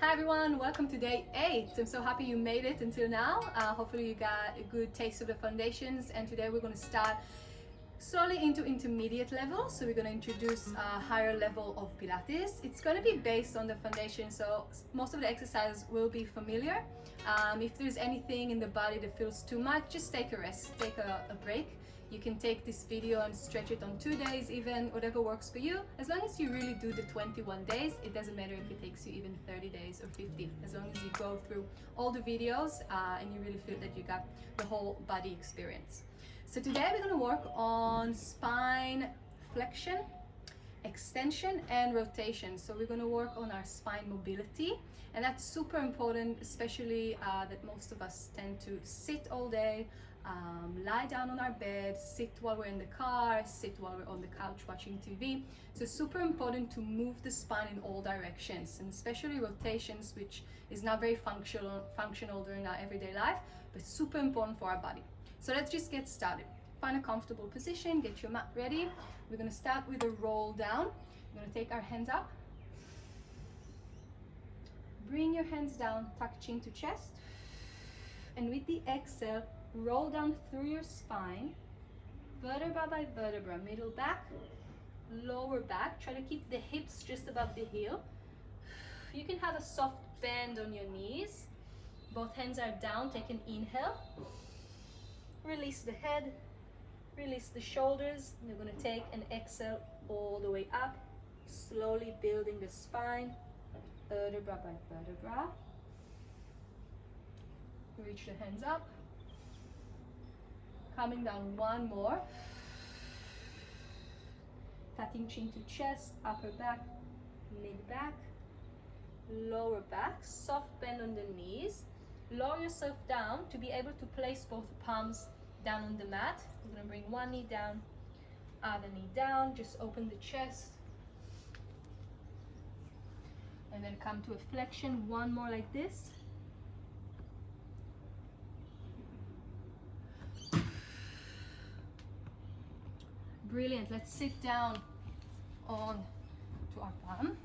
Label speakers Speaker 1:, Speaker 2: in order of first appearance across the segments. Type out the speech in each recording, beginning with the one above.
Speaker 1: Hi everyone, welcome to day 8. I'm so happy you made it until now. Hopefully you got a good taste of the foundations, and today we're going to start slowly into intermediate level. So we're going to introduce a higher level of Pilates. It's going to be based on the foundation, so most of the exercises will be familiar. If there's anything in the body that feels too much, just take a rest, take a break. You can take this video and stretch it on 2 days, even whatever works for you. As long as you really do the 21 days, it doesn't matter if it takes you even 30 days or 50, as long as you go through all the videos and you really feel that you got the whole body experience. So today we're gonna work on spine flexion, extension and rotation. So we're going to work on our spine mobility, and that's super important, especially that most of us tend to sit all day, lie down on our bed, sit while we're in the car, sit while we're on the couch watching TV. So super important to move the spine in all directions, and especially rotations, which is not very functional during our everyday life, but super important for our body. So let's just get started. Find a comfortable position, get your mat ready. We're going to start with a roll down. We're going to take our hands up. Bring your hands down, tuck chin to chest. And with the exhale, roll down through your spine, vertebra by vertebra, middle back, lower back. Try to keep the hips just above the heel. You can have a soft bend on your knees. Both hands are down. Take an inhale. Release the head. Release the shoulders. We're going to take an exhale all the way up, slowly building the spine, vertebra by vertebra. Reach the hands up. Coming down one more. Tucking chin to chest, upper back, mid back, lower back. Soft bend on the knees. Lower yourself down to be able to place both palms down on the mat. We're going to bring one knee down, other knee down. Just open the chest. And then come to a flexion. One more like this. Brilliant. Let's sit down on to our palm.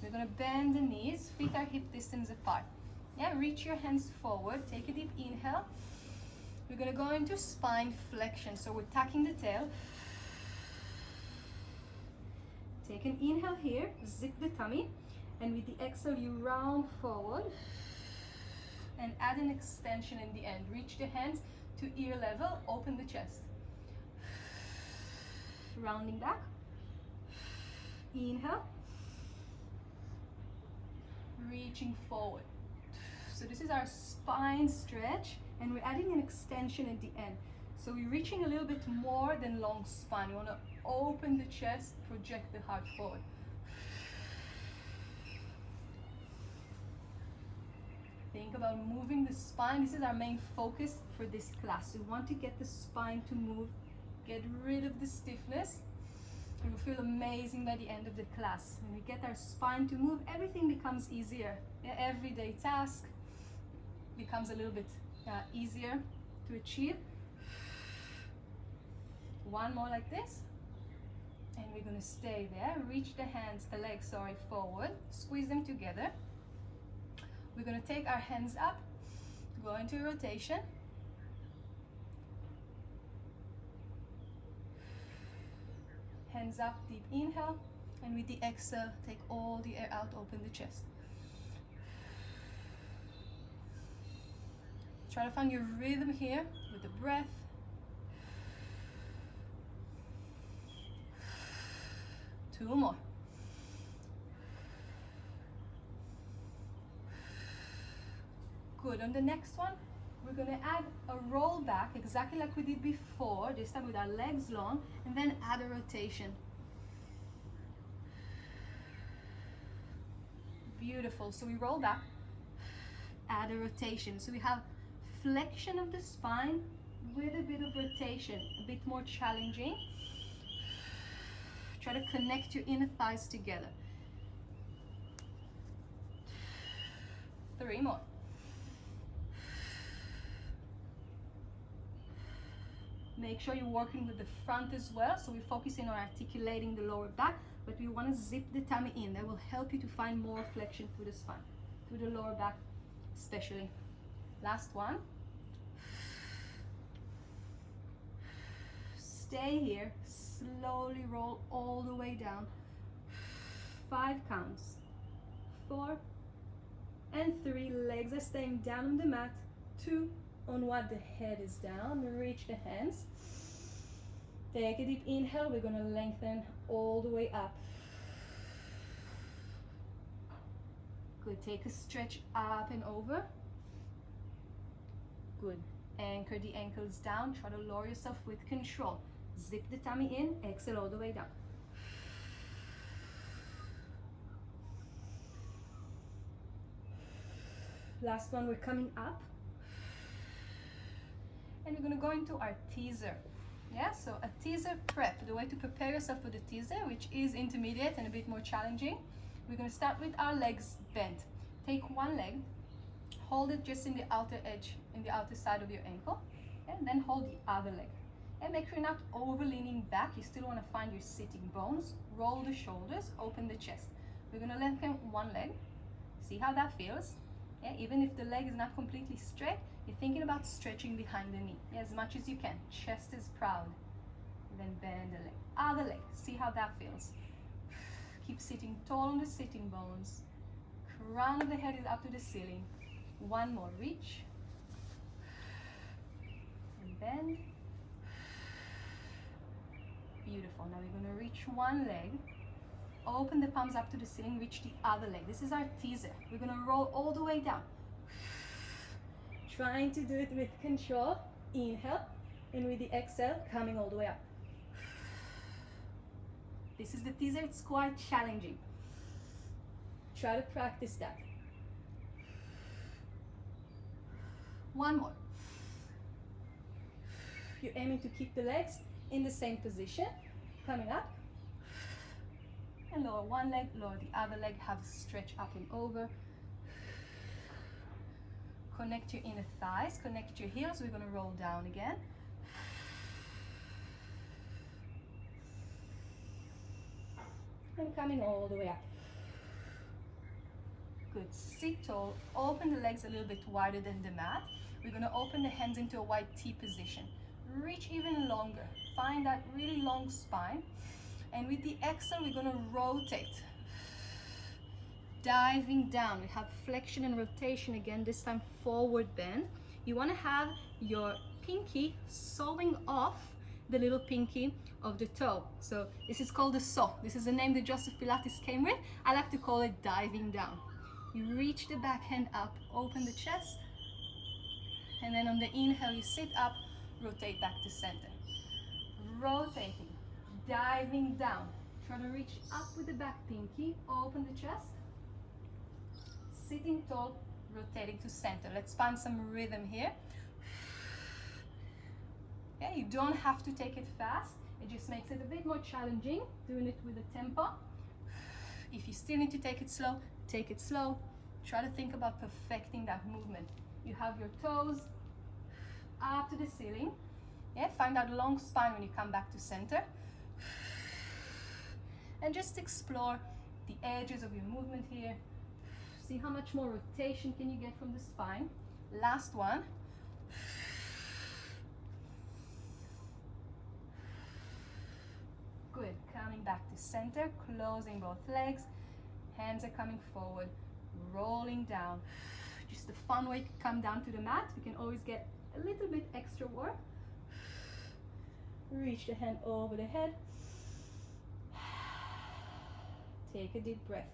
Speaker 1: We're going to bend the knees. Feet are hip distance apart. Yeah, reach your hands forward. Take a deep inhale. We're going to go into spine flexion. So we're tucking the tail. Take an inhale here. Zip the tummy. And with the exhale, you round forward. And add an extension in the end. Reach the hands to ear level. Open the chest. Rounding back. Inhale. Reaching forward. So this is our spine stretch, and we're adding an extension at the end. So we're reaching a little bit more than long spine. You want to open the chest, project the heart forward. Think about moving the spine. This is our main focus for this class. We want to get the spine to move, get rid of the stiffness. You will feel amazing by the end of the class. When we get our spine to move, everything becomes easier. Yeah, everyday task becomes a little bit easier to achieve. One more like this. And we're going to stay there. Reach the hands, the legs, forward. Squeeze them together. We're going to take our hands up, go into a rotation. Hands up, deep inhale, and with the exhale, take all the air out, open the chest. Try to find your rhythm here with the breath. Two more. Good. On the next one, we're going to add a roll back, exactly like we did before, this time with our legs long, and then add a rotation. Beautiful. So we roll back, add a rotation. So we have flexion of the spine with a bit of rotation, a bit more challenging. Try to connect your inner thighs together. 3 more. Make sure you're working with the front as well. So we're focusing on articulating the lower back, but we want to zip the tummy in. That will help you to find more flexion through the spine. with the lower back especially. Last one. Stay here, slowly roll all the way down. 5 counts. 4 and 3, legs are staying down on the mat. 2 on what, the head is down, reach the hands. Take a deep inhale, we're gonna lengthen all the way up. Good, take a stretch up and over. Good, anchor the ankles down, try to lower yourself with control. Zip the tummy in, exhale all the way down. Last one, we're coming up. And we're gonna go into our teaser. Yeah, so a teaser prep, the way to prepare yourself for the teaser, which is intermediate and a bit more challenging. We're gonna start with our legs bent. Take one leg, hold it just in the outer edge, in the outer side of your ankle, and then hold the other leg. And make sure you're not over leaning back. You still want to find your sitting bones. Roll the shoulders, open the chest. We're going to lengthen one leg. See how that feels. Yeah, even if the leg is not completely straight, you're thinking about stretching behind the knee, yeah, as much as you can. Chest is proud. Then bend the leg. Other leg. See how that feels. Keep sitting tall on the sitting bones. Crown of the head is up to the ceiling. One more. Reach. And bend. Beautiful. Now we're going to reach one leg. Open the palms up to the ceiling. Reach the other leg. This is our teaser. We're going to roll all the way down. Trying to do it with control. Inhale. And with the exhale, coming all the way up. This is the teaser. It's quite challenging. Try to practice that. One more. You're aiming to keep the legs in the same position. Coming up. And lower one leg, lower the other leg. Have a stretch up and over. Connect your inner thighs. Connect your heels. We're going to roll down again. And coming all the way up. Good. Sit tall. Open the legs a little bit wider than the mat. We're going to open the hands into a wide T position. Reach even longer. Find that really long spine. And with the exhale, we're going to rotate. Diving down. We have flexion and rotation again, this time forward bend. You want to have your pinky sawing off the little pinky of the toe. So this is called the saw. This is the name that Joseph Pilates came with. I like to call it diving down. You reach the back hand up, open the chest, and then on the inhale you sit up, rotate back to center. Rotating, diving down. Try to reach up with the back pinky, open the chest, sitting tall, rotating to center. Let's find some rhythm here. Yeah, you don't have to take it fast. It just makes it a bit more challenging, doing it with a tempo. If you still need to take it slow, take it slow. Try to think about perfecting that movement. You have your toes up to the ceiling. Yeah, find that long spine when you come back to center. And just explore the edges of your movement here. See how much more rotation can you get from the spine. Last one. Good, coming back to center, closing both legs. Hands are coming forward, rolling down. Just a fun way to come down to the mat. We can always get a little bit extra work. Reach the hand over the head. Take a deep breath.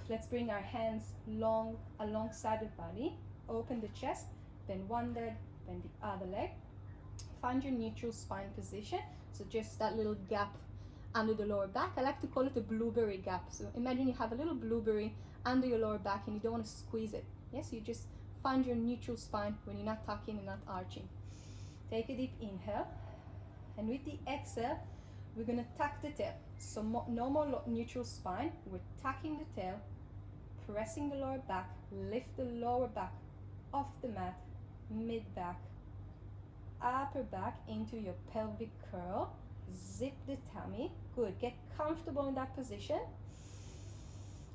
Speaker 1: Let's bring our hands long alongside the body. Open the chest, bend one leg, bend the other leg. Find your neutral spine position. So just that little gap under the lower back. I like to call it a blueberry gap. So imagine you have a little blueberry under your lower back and you don't want to squeeze it. Yes, you just find your neutral spine when you're not tucking and not arching. Take a deep inhale. And with the exhale, we're going to tuck the tail. So no more neutral spine. We're tucking the tail, pressing the lower back, lift the lower back off the mat, mid back, upper back into your pelvic curl. Zip the tummy. Good. Get comfortable in that position.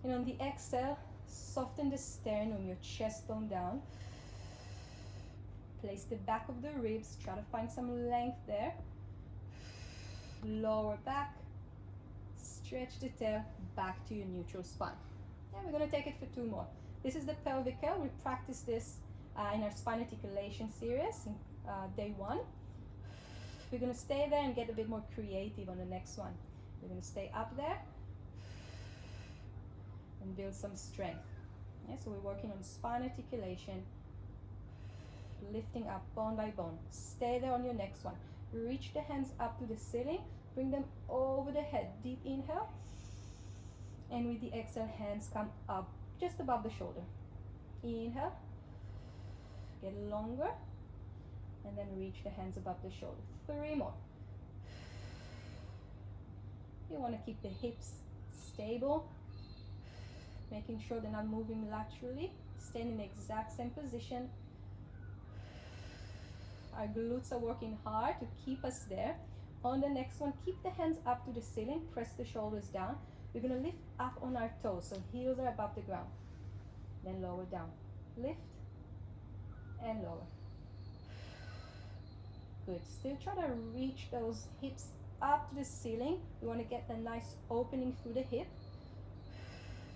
Speaker 1: And on the exhale, soften the sternum, your chest bone down. Place the back of the ribs, try to find some length there. Lower back, stretch the tail back to your neutral spine. And we're gonna take it for 2 more. This is the pelvic curl. We practice this in our spine articulation series, in day 1. We're gonna stay there and get a bit more creative on the next one. We're gonna stay up there and build some strength. Yeah, so we're working on spine articulation, lifting up bone by bone. Stay there on your next one. Reach the hands up to the ceiling, bring them over the head. Deep inhale, and with the exhale, hands come up just above the shoulder. Inhale, get longer, and then reach the hands above the shoulder. 3 more. You want to keep the hips stable, making sure they're not moving laterally. Stay in the exact same position. Our glutes are working hard to keep us there. On the next one, keep the hands up to the ceiling, press the shoulders down. We're going to lift up on our toes, so heels are above the ground. Then lower down. Lift and lower. Good. Still try to reach those hips up to the ceiling. We want to get the nice opening through the hip.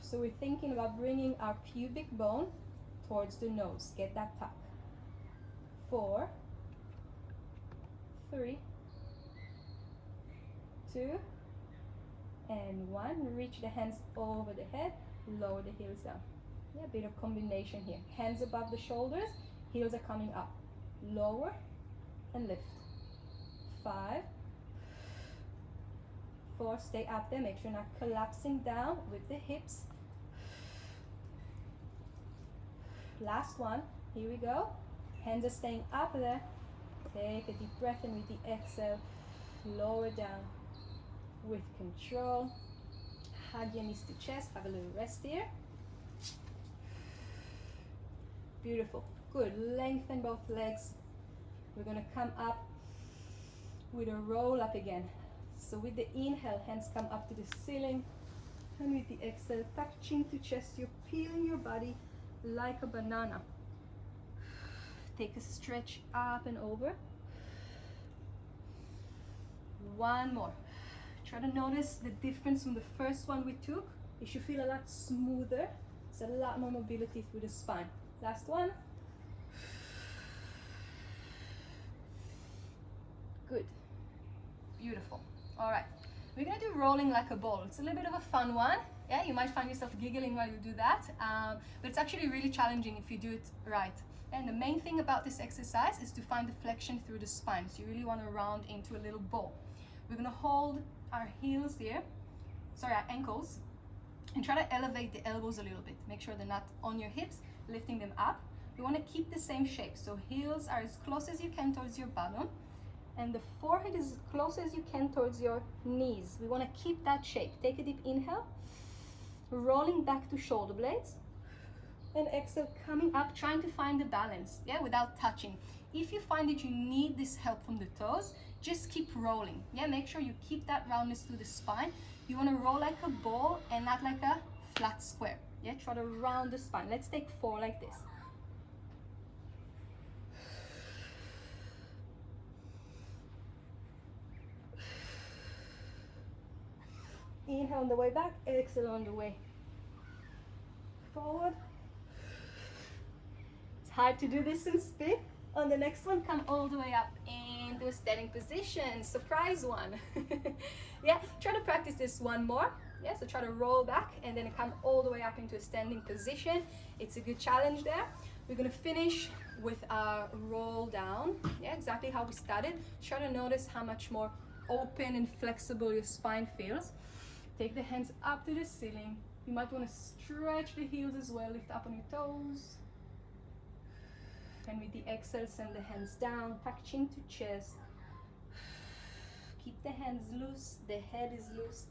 Speaker 1: So we're thinking about bringing our pubic bone towards the nose. Get that tuck. 4, 3, 2, and 1. Reach the hands over the head, lower the heels down. Yeah, a bit of combination here. Hands above the shoulders, heels are coming up. Lower and lift. 5, 4, stay up there. Make sure you're not collapsing down with the hips. Last one. Here we go. Hands are staying up there. Take a deep breath, and with the exhale, lower down with control. Hug your knees to chest. Have a little rest here. Beautiful. Good. Lengthen both legs. We're going to come up with a roll up again. So with the inhale, hands come up to the ceiling. And with the exhale, tuck chin to chest. You're peeling your body like a banana. Take a stretch up and over. 1 more. Try to notice the difference from the first one we took. It should feel a lot smoother. There's a lot more mobility through the spine. Last one. Good. Beautiful. All right. We're going to do rolling like a ball. It's a little bit of a fun one. Yeah, you might find yourself giggling while you do that. But it's actually really challenging if you do it right. And the main thing about this exercise is to find the flexion through the spine. So you really want to round into a little ball. We're going to hold our heels here, our ankles, and try to elevate the elbows a little bit. Make sure they're not on your hips, lifting them up. You want to keep the same shape. So heels are as close as you can towards your bottom, and the forehead is as close as you can towards your knees. We want to keep that shape. Take a deep inhale, rolling back to shoulder blades. And exhale, coming up, trying to find the balance, yeah, without touching. If you find that you need this help from the toes, just keep rolling. Yeah, make sure you keep that roundness through the spine. You want to roll like a ball and not like a flat square. Yeah, try to round the spine. Let's take 4 like this. Inhale on the way back, exhale on the way forward. Hard to do this in split. On the next one, come all the way up into a standing position. Surprise one. Yeah, try to practice this 1 more. Yeah, so try to roll back and then come all the way up into a standing position. It's a good challenge there. We're going to finish with our roll down. Yeah, exactly how we started. Try to notice how much more open and flexible your spine feels. Take the hands up to the ceiling. You might want to stretch the heels as well. Lift up on your toes. And with the exhale, send the hands down, tuck chin to chest. Keep the hands loose, the head is loose.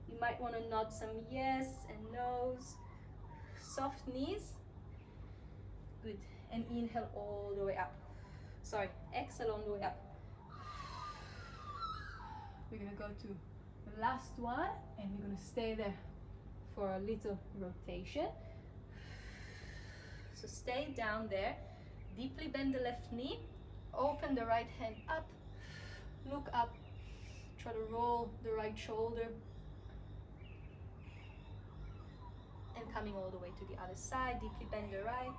Speaker 1: You might want to nod some yes and no's. Soft knees. Good. And inhale all the way up. Sorry, exhale on the way up. We're going to go to the last one, and we're going to stay there for a little rotation. So stay down there, deeply bend the left knee, open the right hand up, look up, try to roll the right shoulder, and coming all the way to the other side, deeply bend the right,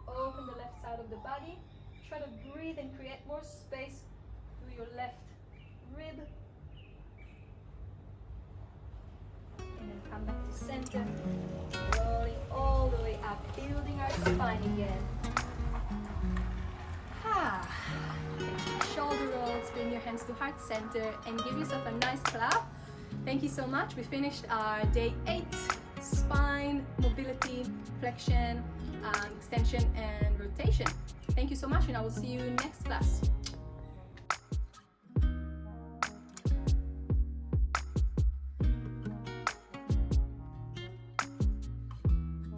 Speaker 1: open the left side of the body, try to breathe and create more space through your left rib, and then come back to center, rolling all the way up, building our spine again. Shoulder rolls, bring your hands to heart center and give yourself a nice clap. Thank you so much. We finished our day 8 spine, mobility, flexion, extension and rotation. Thank you so much, and I will see you next class.